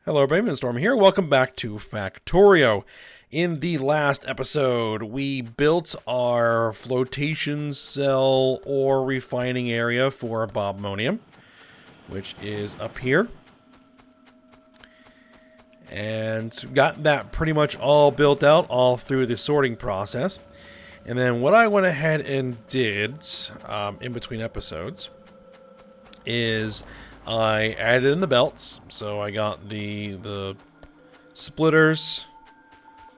Hello, Brayman Storm here. Welcome back to Factorio. In the last episode, we built our flotation cell or refining area for bobmonium, which is up here. And got that pretty much all built out, all through the sorting process. And then what I went ahead and did in between episodes is I added in the belts. So I got the splitters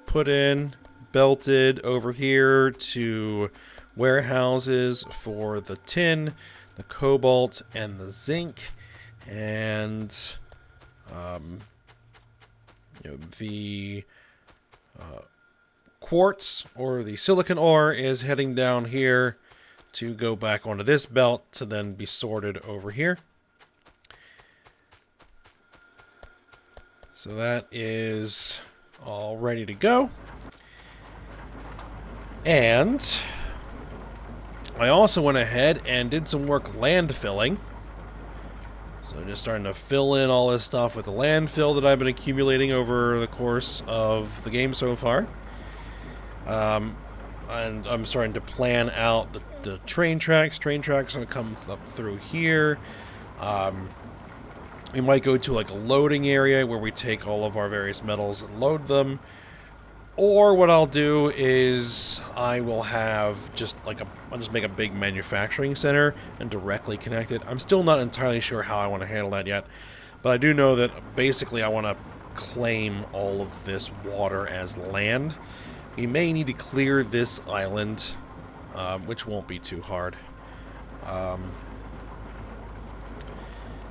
put in, belted over here to warehouses for the tin, the cobalt, and the zinc, and the quartz or the silicon ore is heading down here to go back onto this belt to then be sorted over here. So that is all ready to go. And I also went ahead and did some work land filling. So just starting to fill in all this stuff with the landfill that I've been accumulating over the course of the game so far. And I'm starting to plan out the train tracks. Train tracks are going to come up through here. We might go to like a loading area where we take all of our various metals and load them. Or what I'll do is I will have I'll just make a big manufacturing center and directly connect it. I'm still not entirely sure how I want to handle that yet. But I do know that basically I want to claim all of this water as land. We may need to clear this island, which won't be too hard.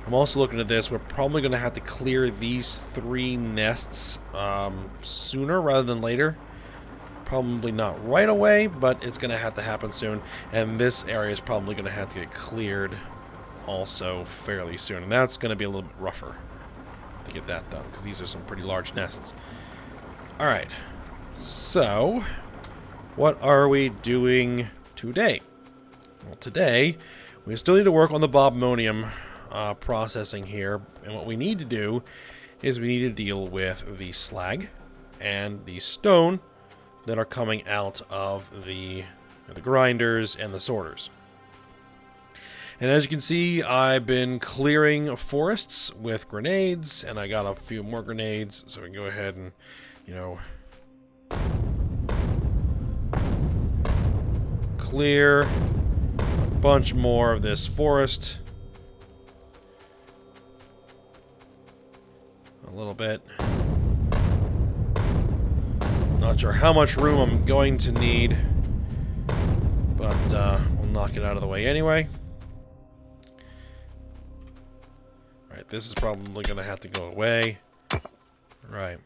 I'm also looking at this. We're probably going to have to clear these 3 nests sooner rather than later. Probably not right away, but it's going to have to happen soon. And this area is probably going to have to get cleared also fairly soon. And that's going to be a little bit rougher to get that done, because these are some pretty large nests. Alright, so what are we doing today? Well, today we still need to work on the bobmonium processing here, and what we need to do is we need to deal with the slag and the stone that are coming out of the grinders and the sorters. And as you can see, I've been clearing forests with grenades, and I got a few more grenades, so we can go ahead and, clear a bunch more of this forest. A little bit. Not sure how much room I'm going to need, but we'll knock it out of the way anyway. Alright, this is probably going to have to go away. Right.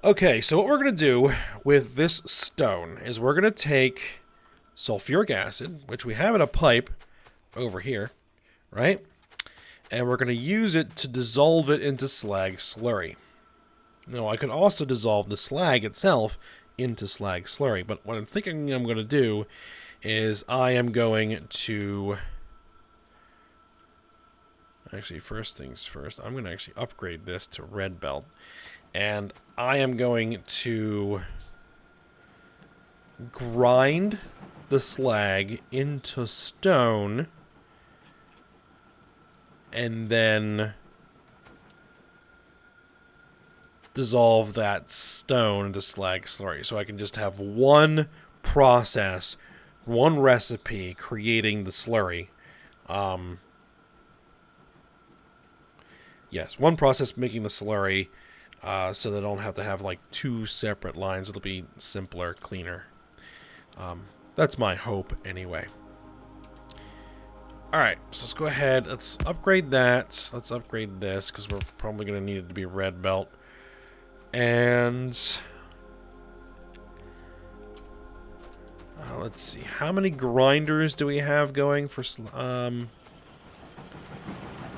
Okay, so what we're going to do with this stone is we're going to take sulfuric acid, which we have in a pipe over here, right? And we're going to use it to dissolve it into slag slurry. Now, I could also dissolve the slag itself into slag slurry, but what I'm thinking I'm going to do is I am going to... Actually, first things first, I'm going to actually upgrade this to red belt. And I am going to grind the slag into stone, and then dissolve that stone into slag slurry. So I can just have one process, one recipe creating the slurry. Yes, one process making the slurry, so they don't have to have like 2 separate lines. It'll be simpler, cleaner. That's my hope anyway. Alright, so let's go ahead. Let's upgrade that. Let's upgrade this, because we're probably going to need it to be red belt. And... let's see. How many grinders do we have going for... 2.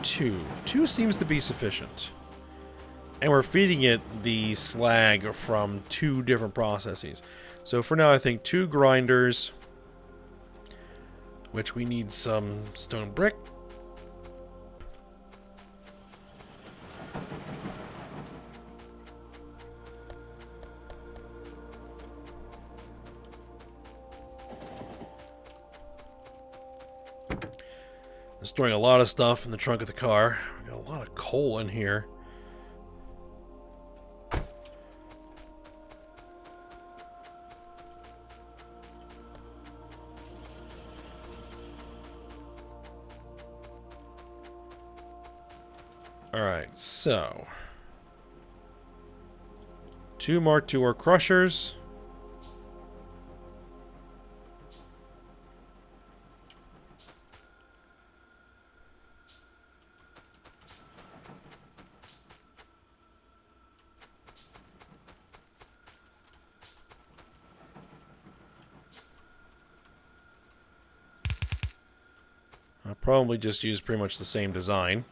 2 seems to be sufficient. And we're feeding it the slag from 2 different processes. So for now, I think 2 grinders... which we need some stone brick. Storing a lot of stuff in the trunk of the car. We got a lot of coal in here. Alright, so 2 Mark II ore crushers. I'll probably just use pretty much the same design.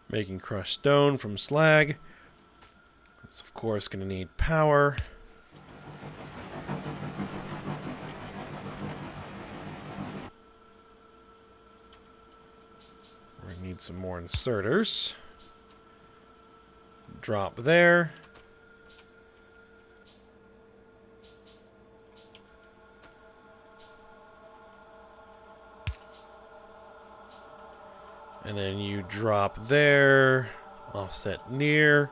Making crushed stone from slag. That's of course going to need power. We're going to need some more inserters. Drop there. And then you drop there, offset near.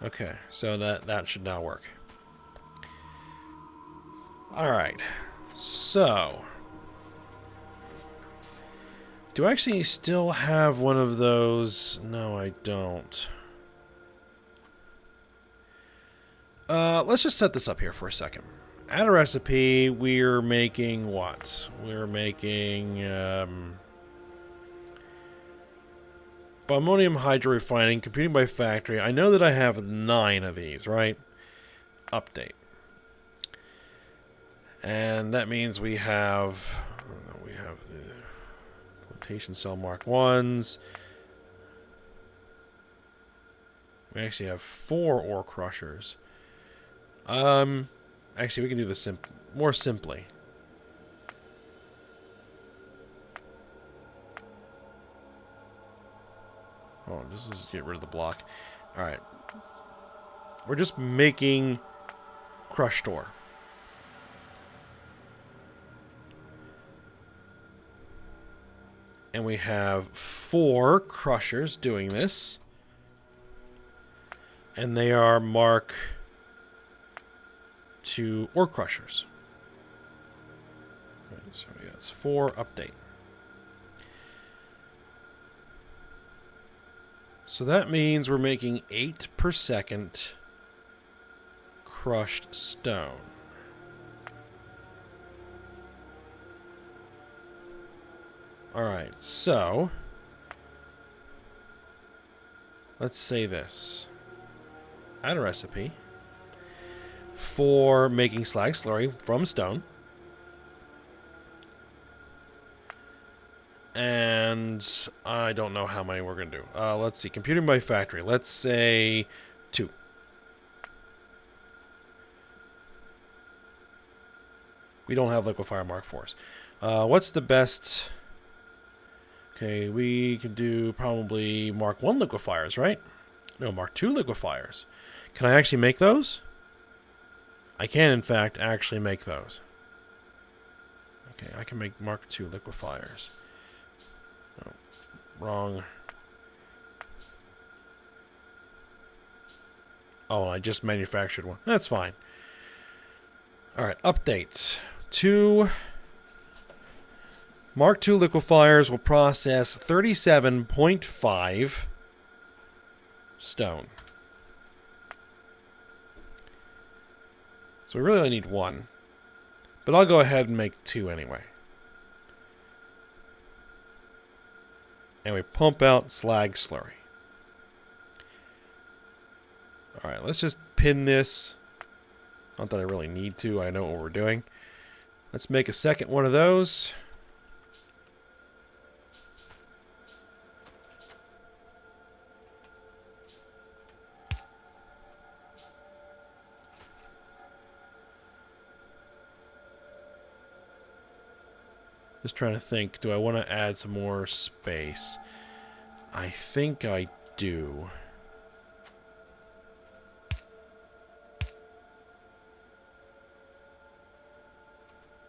Okay, so that should now work. Alright, so do I actually still have one of those? No, I don't. Let's just set this up here for a second. Add a recipe, we're making what? We're making ammonium hydrorefining, computing by factory. I know that I have 9 of these, right? Update. And that means we have the flotation cell Mark 1s. We actually have 4 ore crushers. Actually, we can do this more simply. Oh, this is get rid of the block. Alright. We're just making crushed ore. And we have 4 crushers doing this. And they are Mark II ore crushers. Right, so yeah, it's 4 update. So that means we're making 8 per second crushed stone. Alright, so let's say this. Add a recipe for making slag slurry from stone. And I don't know how many we're going to do. Let's see. Computing by factory. Let's say 2. We don't have liquefier Mark IVs. What's the best? Okay, we can do probably Mark I liquefiers, right? No, Mark II liquefiers. Can I actually make those? I can, in fact, actually make those. Okay, I can make Mark II liquefiers. Oh, wrong. Oh, I just manufactured one. That's fine. Alright, updates. 2 Mark II liquefiers will process 37.5 stone. So we really only need 1. But I'll go ahead and make 2 anyway. And we pump out slag slurry. Alright, let's just pin this. Not that I really need to, I know what we're doing. Let's make a second one of those. Just trying to think, do I want to add some more space? I think I do.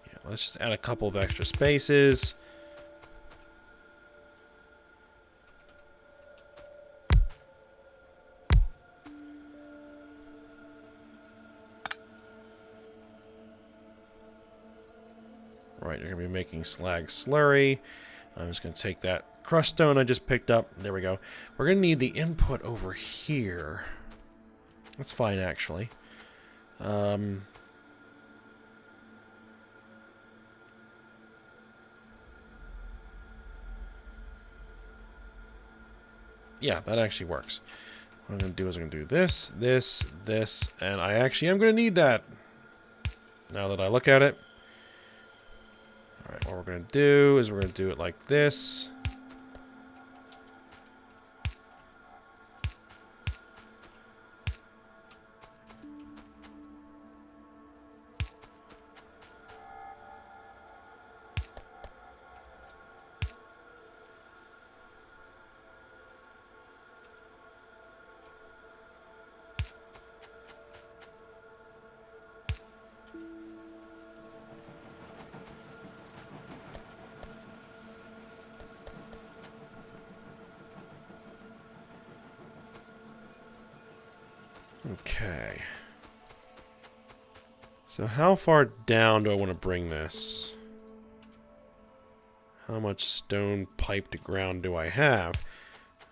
Yeah, let's just add a couple of extra spaces. Right, you're going to be making slag slurry. I'm just going to take that crushed stone I just picked up. There we go. We're going to need the input over here. That's fine, actually. Yeah, that actually works. What I'm going to do is I'm going to do this, this, this, and I actually am going to need that. Now that I look at it. Alright, what we're going to do is we're going to do it like this. Okay. So how far down do I want to bring this? How much stone pipe to ground do I have?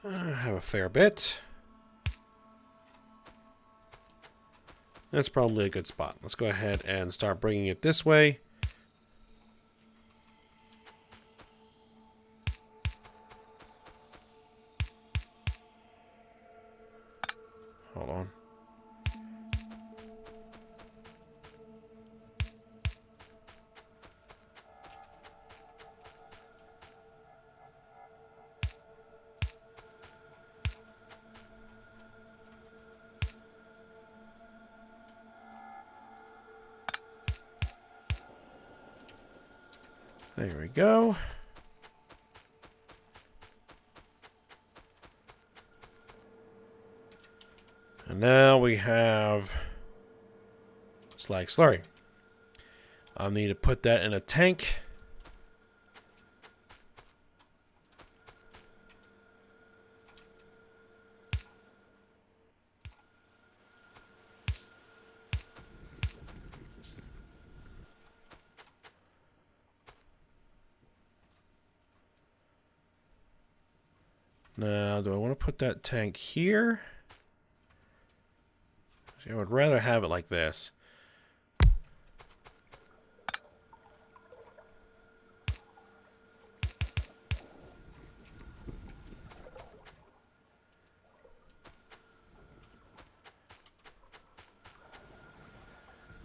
I have a fair bit. That's probably a good spot. Let's go ahead and start bringing it this way. Hold on. There we go. And now we have slag slurry. I'll need to put that in a tank. Now, do I want to put that tank here? See, I would rather have it like this.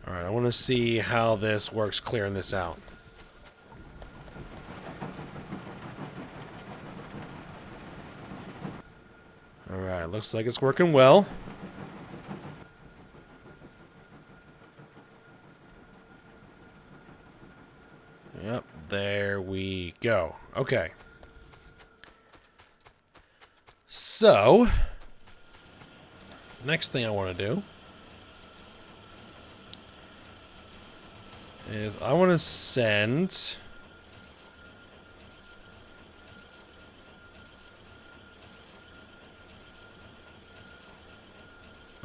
Alright, I want to see how this works clearing this out. Alright, looks like it's working well. Yep, there we go. Okay. So, next thing I want to do is I want to send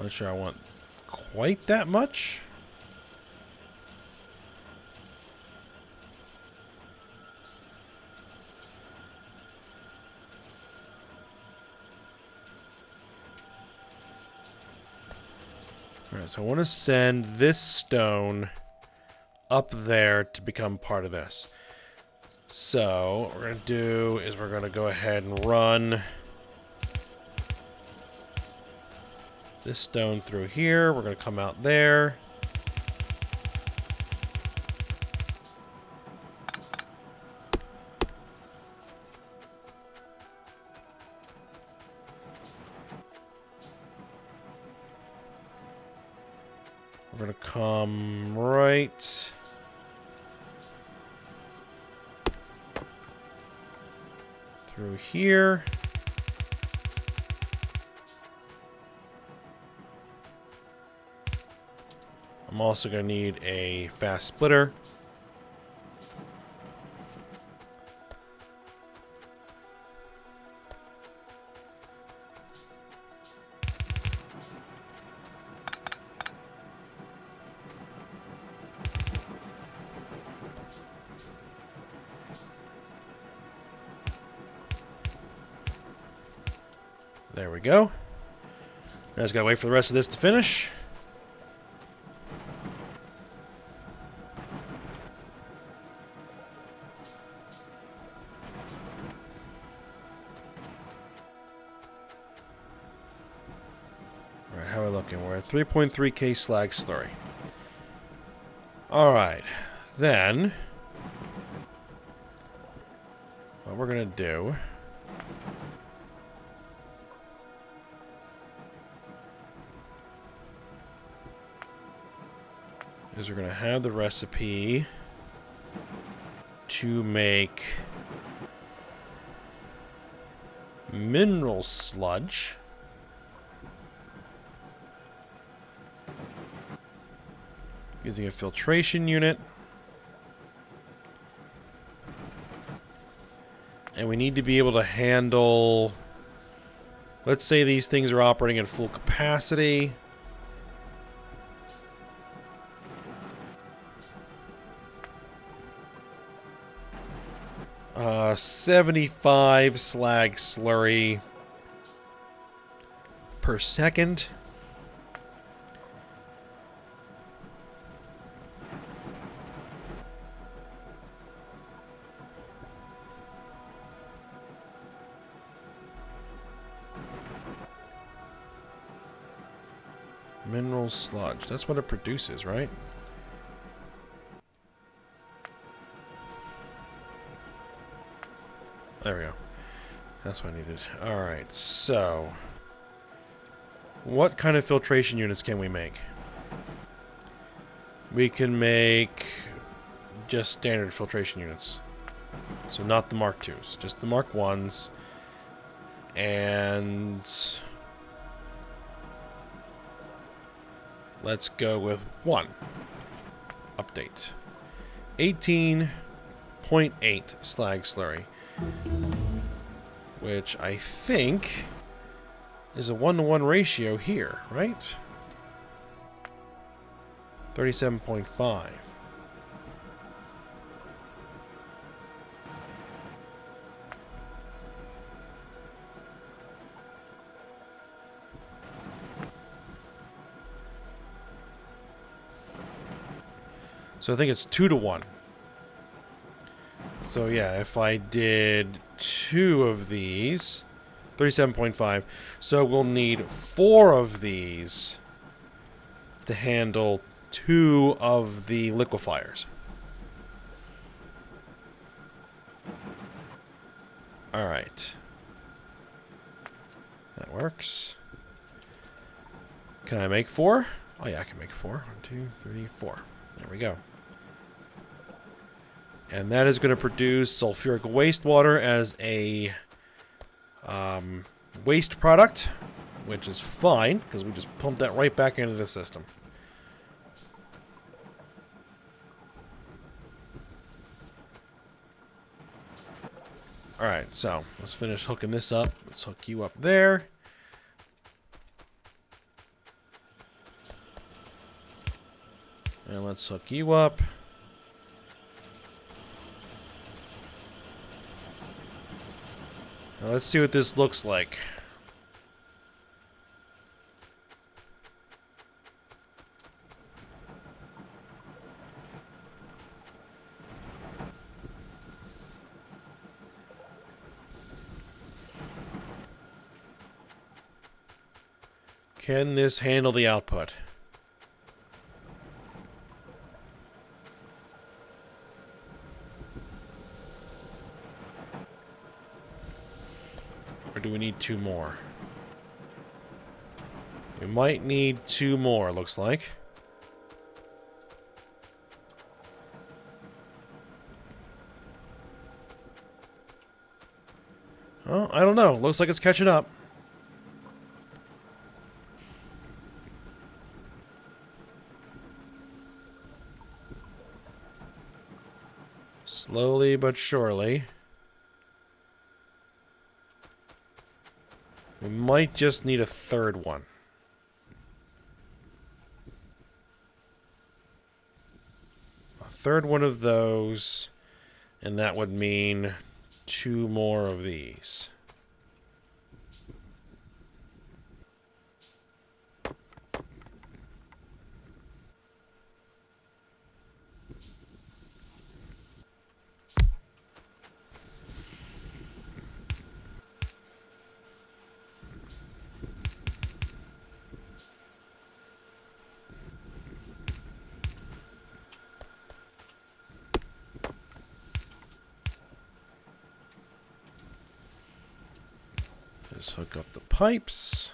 not sure I want quite that much. Alright, so I want to send this stone up there to become part of this. So, what we're going to do is we're going to go ahead and run this stone through here. We're going to come out there. We're going to come right through here. I'm also going to need a fast splitter. There we go. Now just gotta wait for the rest of this to finish. Alright, how are we looking? We're at 3.3k slag slurry. Alright, then what we're gonna do is we're going to have the recipe to make mineral sludge. Using a filtration unit. And we need to be able to handle... Let's say these things are operating at full capacity. 75 slag slurry per second. Mineral sludge. That's what it produces, right? There we go. That's what I needed. Alright, so... what kind of filtration units can we make? We can make just standard filtration units. So not the Mark IIs, just the Mark Is. And... let's go with 1. Update. 18.8 slag slurry. Which I think is a 1-to-1 ratio here, right? 37.5. So I think it's 2-to-1. So yeah, if I did 2 of these, 37.5. So we'll need 4 of these to handle 2 of the liquefiers. Alright. That works. Can I make 4? Oh yeah, I can make 4. 1, 2, 3, 4. There we go. And that is going to produce sulfuric wastewater as a waste product, which is fine, because we just pumped that right back into the system. Alright, so let's finish hooking this up. Let's hook you up there. And let's hook you up. Now let's see what this looks like. Can this handle the output? Or do we need 2 more? We might need 2 more, looks like. Oh, I don't know. Looks like it's catching up. Slowly but surely. We might just need a third one. A third one of those, and that would mean 2 more of these. Just hook up the pipes.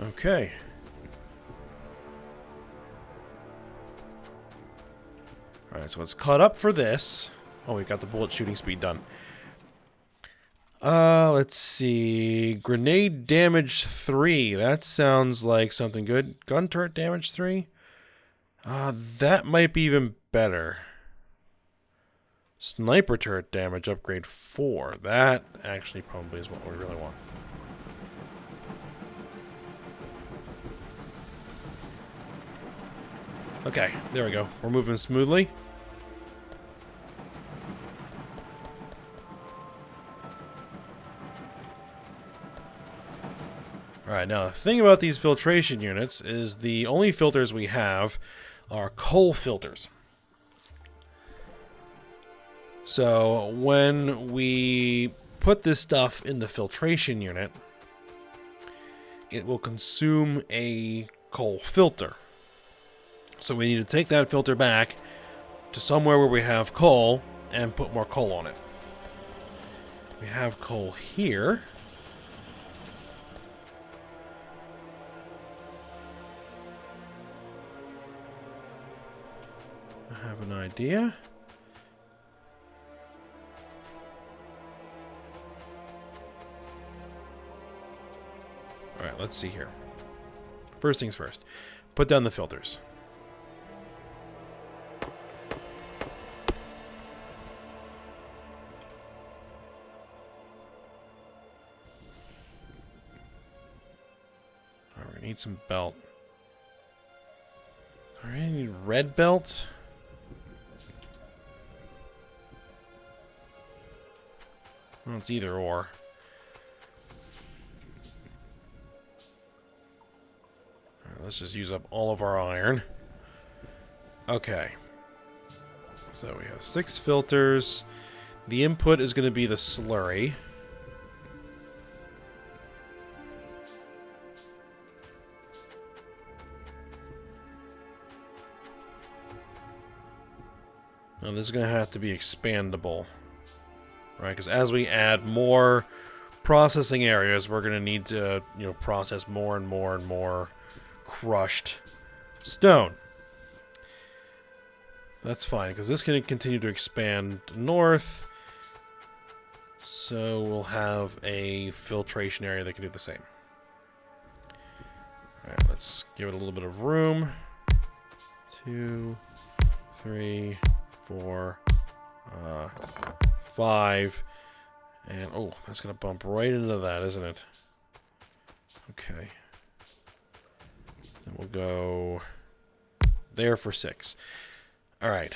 Okay. Alright, so it's caught up for this. Oh, we got the bullet shooting speed done. Let's see. Grenade damage 3. That sounds like something good. Gun turret damage 3? That might be even better. Sniper turret damage upgrade 4. That actually probably is what we really want. Okay, there we go. We're moving smoothly. Alright, now the thing about these filtration units is the only filters we have are coal filters. So when we put this stuff in the filtration unit, it will consume a coal filter. So we need to take that filter back to somewhere where we have coal and put more coal on it. We have coal here. I have an idea. Alright, let's see here. First things first. Put down the filters. Alright, we need some belt. Alright, I need red belt. Well, it's either or. Alright, let's just use up all of our iron. Okay. So we have 6 filters. The input is going to be the slurry. Now this is going to have to be expandable. Right, because as we add more processing areas, we're going to need to, process more and more and more crushed stone. That's fine, because this can continue to expand north. So we'll have a filtration area that can do the same. Alright, let's give it a little bit of room. 2, 3, 4, 5, and oh, that's gonna bump right into that, isn't it? Okay. Then we'll go there for 6. Alright.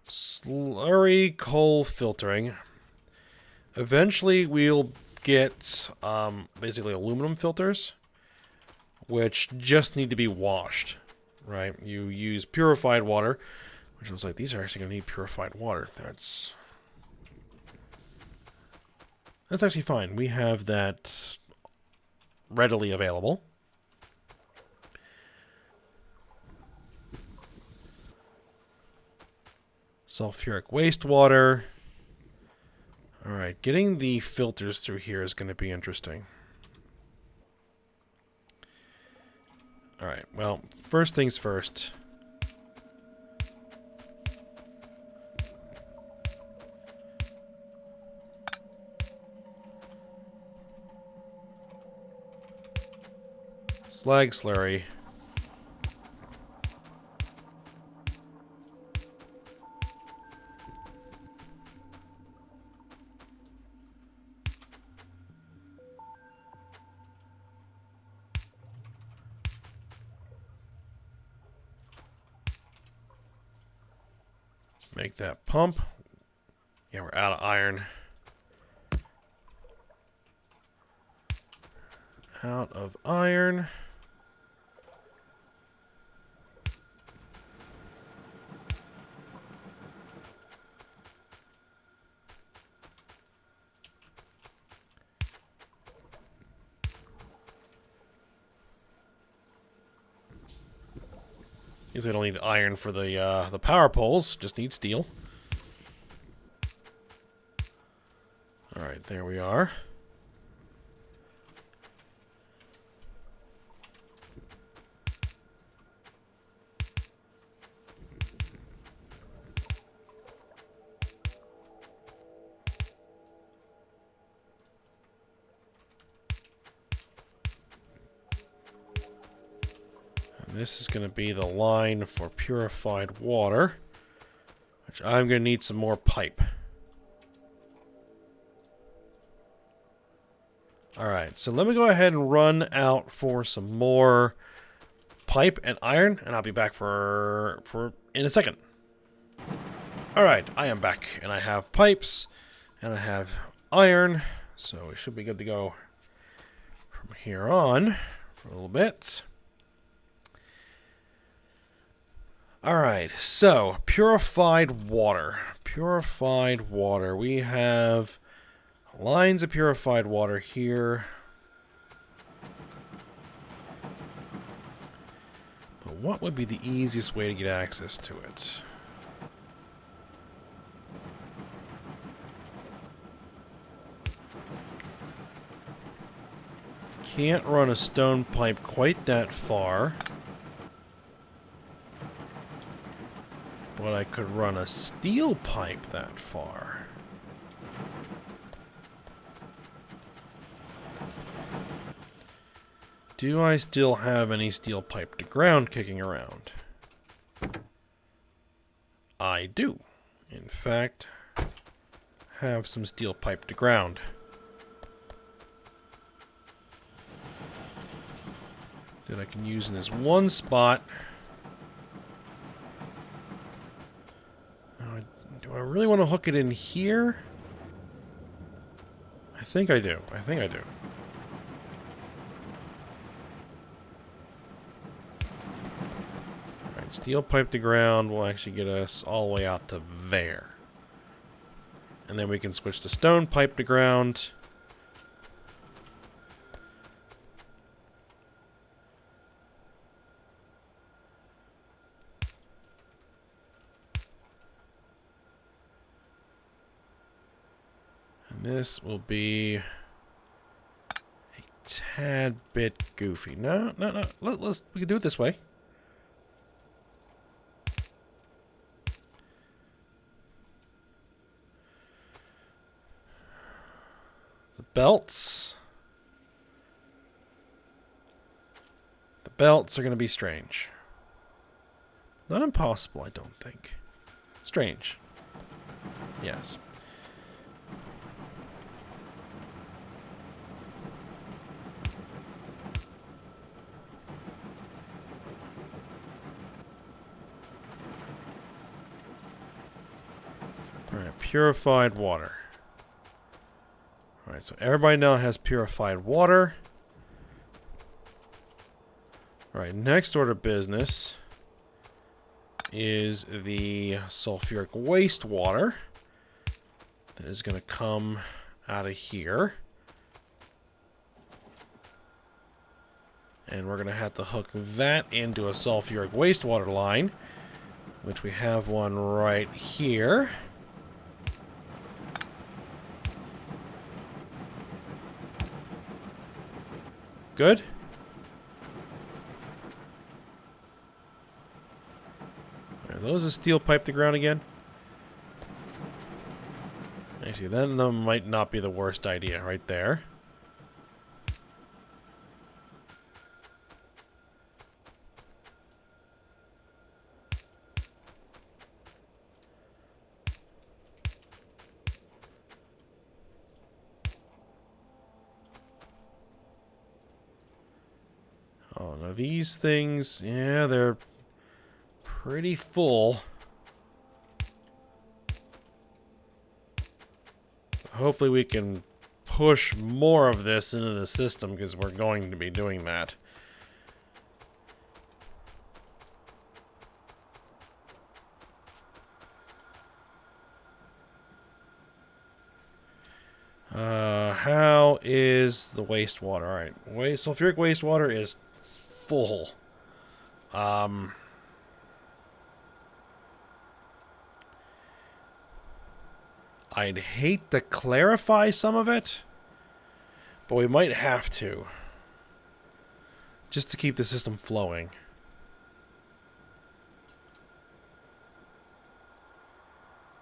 Slurry coal filtering. Eventually we'll get basically aluminum filters, which just need to be washed. Right? You use purified water, which was like, these are actually gonna need purified water. That's actually fine. We have that readily available. Sulfuric wastewater. Alright, getting the filters through here is going to be interesting. Alright, well, first things first. Slag slurry. Make that pump. Yeah, we're out of iron. Out of iron. Guess I don't need iron for the power poles. Just need steel. All right, there we are. This is going to be the line for purified water, which I'm going to need some more pipe. Alright, so let me go ahead and run out for some more pipe and iron, and I'll be back for in a second. Alright, I am back, and I have pipes, and I have iron, so we should be good to go from here on for a little bit. Alright, so, purified water. Purified water. We have lines of purified water here. But what would be the easiest way to get access to it? Can't run a stone pipe quite that far. But I could run a steel pipe that far. Do I still have any steel pipe to ground kicking around? I do. In fact, have some steel pipe to ground. That I can use in this one spot. Do I really want to hook it in here? I think I do. I think I do. Alright, steel pipe to ground will actually get us all the way out to there. And then we can switch to stone pipe to ground. This will be a tad bit goofy. No. We can do it this way. The belts. The belts are going to be strange. Not impossible, I don't think. Strange. Yes. Purified water. Alright, so everybody now has purified water. Alright, next order of business is the sulfuric wastewater that is going to come out of here. And we're going to have to hook that into a sulfuric wastewater line, which we have one right here. Good. Are those a steel pipe to ground again? Actually, that might not be the worst idea right there. Oh, now these things, yeah, they're pretty full. Hopefully we can push more of this into the system, because we're going to be doing that. How is the wastewater? Alright, sulfuric wastewater is full. I'd hate to clarify some of it, but we might have to. Just to keep the system flowing.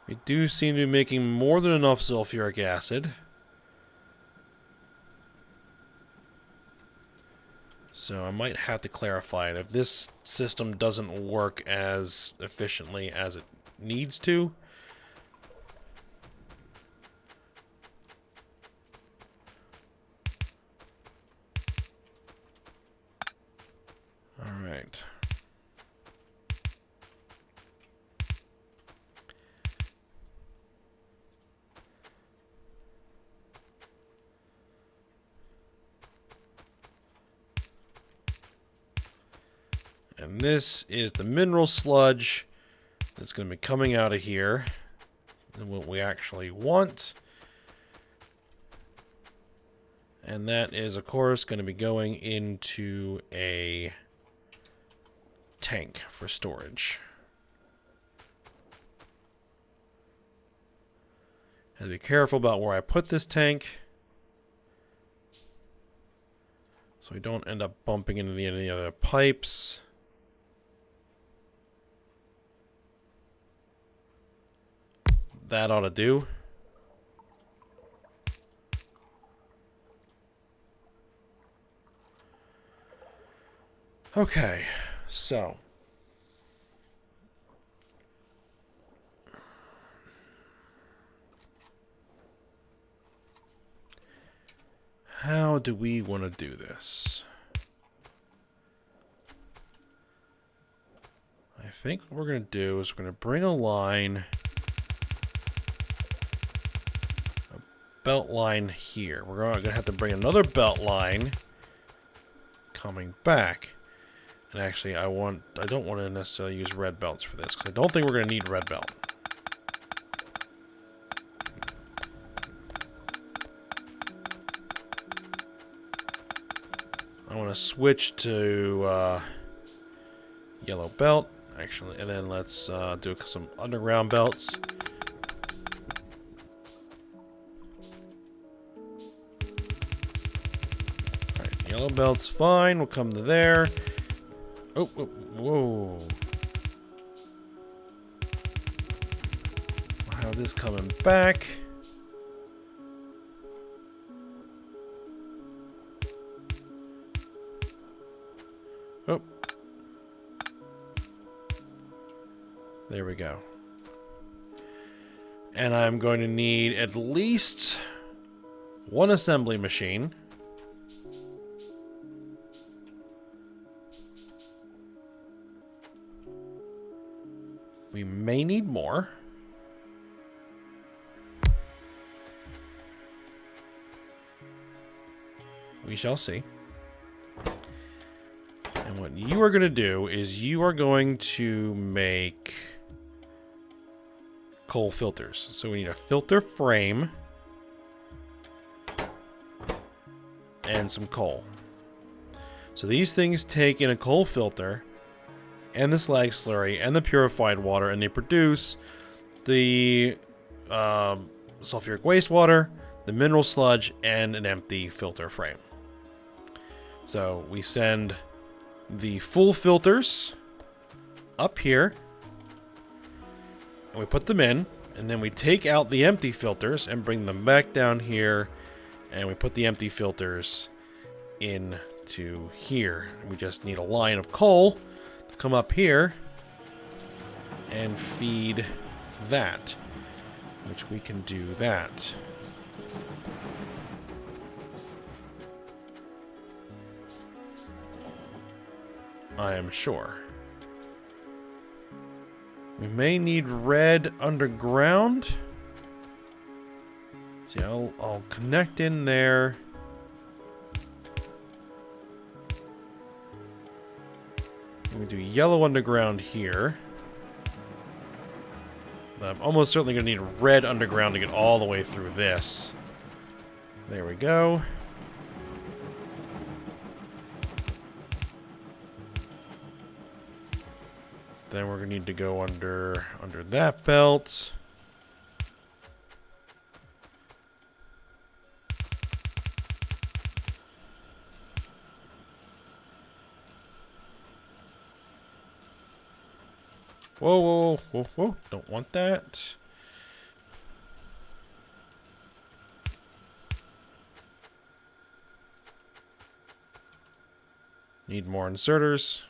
We do seem to be making more than enough sulfuric acid. So I might have to clarify it. If this system doesn't work as efficiently as it needs to, alright. And this is the mineral sludge that's going to be coming out of here. And what we actually want. And that is, of course, going to be going into a tank for storage. Have to be careful about where I put this tank, so we don't end up bumping into any other pipes. That ought to do. Okay, so how do we want to do this? I think what we're going to do is we're going to bring a line, a belt line here. We're going to have to bring another belt line coming back. And actually, I don't want to necessarily use red belts for this, because I don't think we're going to need red belt. I want to switch to yellow belt, actually, and then let's do some underground belts. Alright, yellow belt's fine, we'll come to there. Oh, whoa. We'll have this coming back. Oh. There we go. And I'm going to need at least one assembly machine. We may need more. We shall see. And what you are going to do is you are going to make coal filters. So we need a filter frame and some coal. So these things take in a coal filter, and the slag slurry and the purified water, and they produce the sulfuric wastewater, the mineral sludge, and an empty filter frame. So we send the full filters up here, and we put them in, and then we take out the empty filters and bring them back down here, and we put the empty filters into here. And we just need a line of coal to come up here and feed that, which we can do that. I am sure. We may need red underground. See, I'll connect in there. We do yellow underground here. But I'm almost certainly going to need red underground to get all the way through this. There we go. Then we're going to need to go under that belt. Whoa, whoa, whoa, whoa. Don't want that. Need more inserters.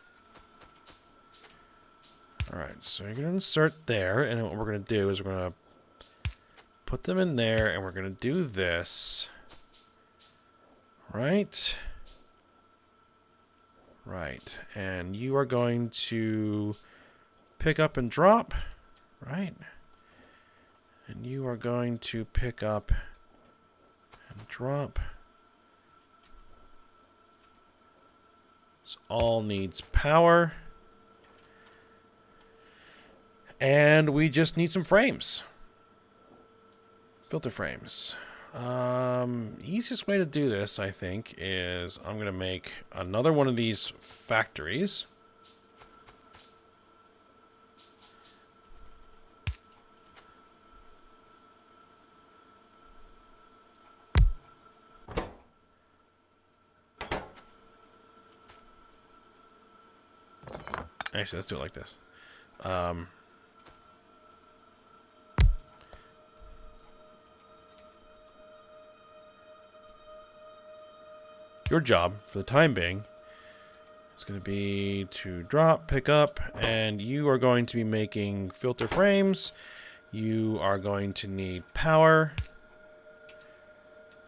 Alright, so you're going to insert there, and what we're going to do is we're going to put them in there, and we're going to do this. Right? Right. And you are going to pick up and drop. Right? And you are going to pick up and drop. This all needs power. And we just need some frames. Filter frames. Easiest way to do this, I think, is I'm going to make another one of these factories. Actually, let's do it like this. Your job, for the time being, is going to be to drop, pick up, and you are going to be making filter frames. You are going to need power.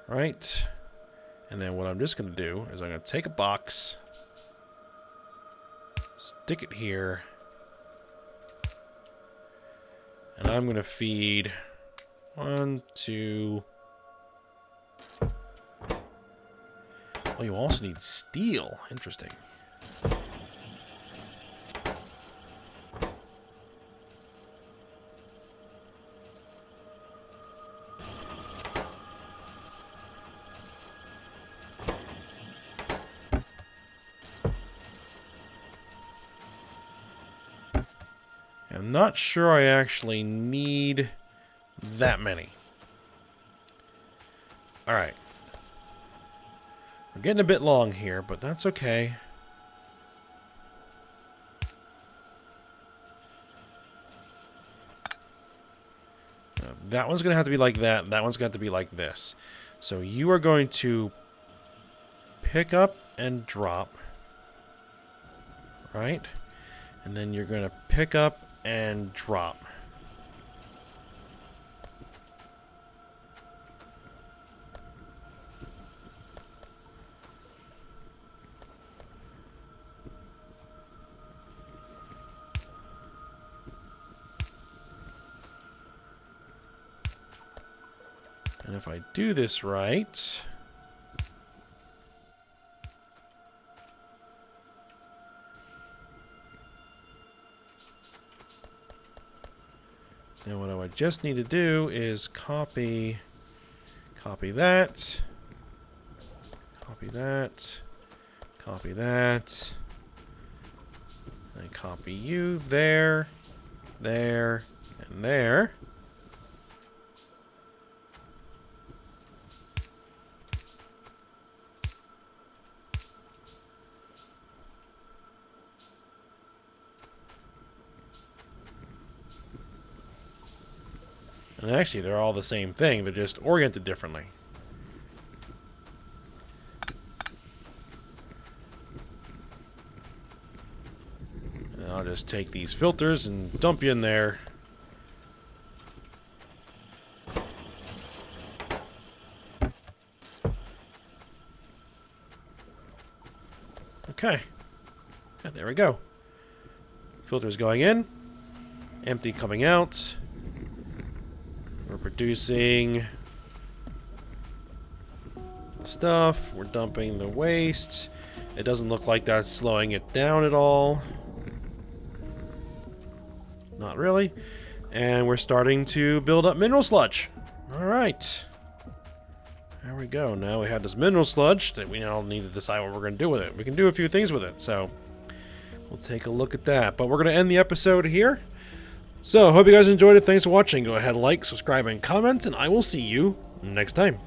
Right? And then what I'm just going to do is I'm going to take a box, stick it here, and I'm going to feed 1, 2... Oh, you also need steel. Interesting. I'm not sure I actually need that many. All right. We're getting a bit long here, but that's okay. That one's going to have to be like that. That one's going to have to be like this. So you are going to pick up and drop. Right? And then you're going to pick up and drop. And if I do this right, then what I would just need to do is copy that, copy that, copy that, I copy you there, there, and there. And actually, they're all the same thing. They're just oriented differently. And I'll just take these filters and dump you in there. Okay. Yeah, there we go. Filters going in. Empty coming out. We're producing stuff. We're dumping the waste. It doesn't look like that's slowing it down at all. Not really. And we're starting to build up mineral sludge. Alright. There we go. Now we have this mineral sludge that we now need to decide what we're going to do with it. We can do a few things with it, so we'll take a look at that. But we're going to end the episode here. So, hope you guys enjoyed it. Thanks for watching. Go ahead, like, subscribe, and comment, and I will see you next time.